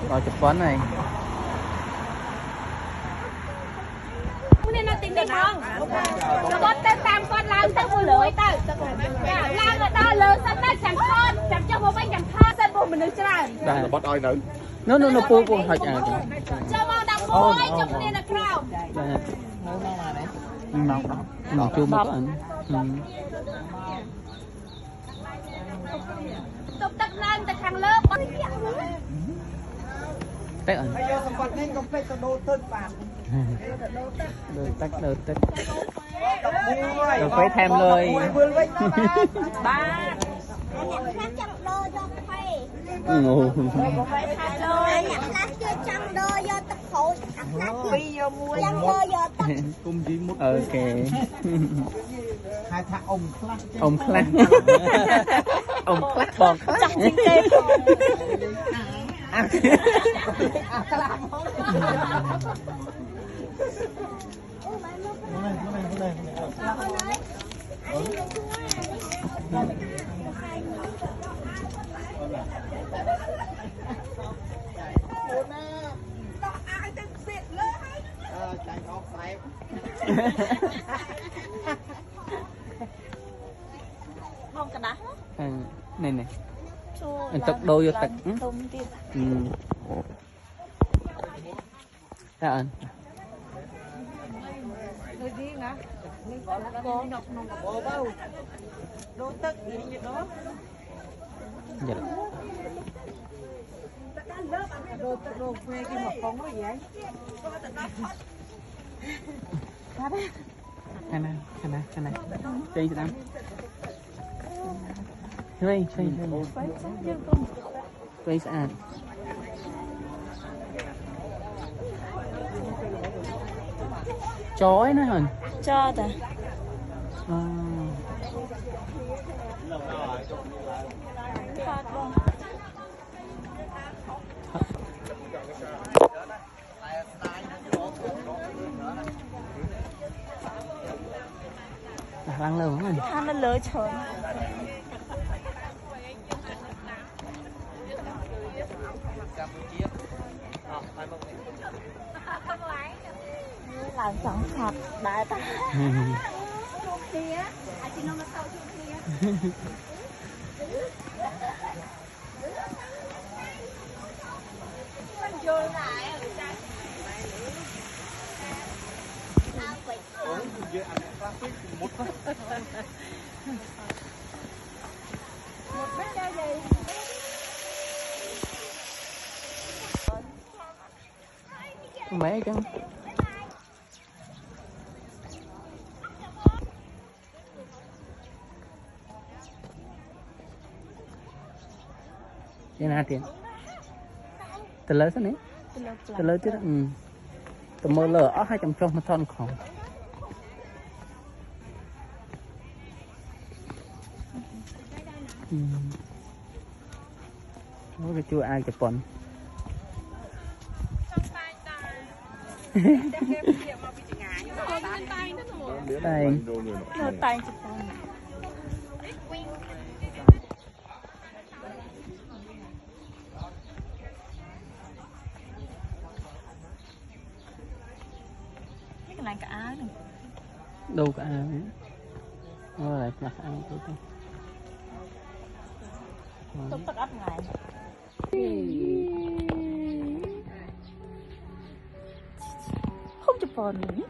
Rồi chụp quán này. Nên là tính đi không? Con tên tam con lao tới mùi lưỡi tới. Lao ở đó lớn sân tới chẳng con, chẳng cho một bánh chẳng con sân bùa mình được chưa nào? Đây là bắt ai nữa? Nó pu hạch à. Cho mau đọc môi, cho nên là khảo. Nó chưa một ảnh. Tục đặt lên từ hàng lớp. Tết ảnh. Đôi tết. Rồi phải thêm lời. Ba. Ngủ. Ok. Hai thằng ông class. Ông class. Ông class bòn class. Chắc chính tê. Không cả đá. Này này. Anh tật đôi vô tật. Ra anh. Dạ. Cái này. Chơi sao? Chơi. Quay sạn. Chói nữa hả? Cho ta. Lăng lờ mình. Ăn nó lỡ trời. Làm sẵn sạch đại ta. Mấy cái cái nào tiền từ lớn thế này từ lớn chứ đó từ mơ lờ ở 200 trong một thon khổng nó cái chua ai chụp bẩn đây Nó tay chụp bẩn. Cái này cả áo này. đâu cả áo nữa nó lại mặc áo của tôi Tôi tắt ấp ngài. Không chụp bẩn nữa.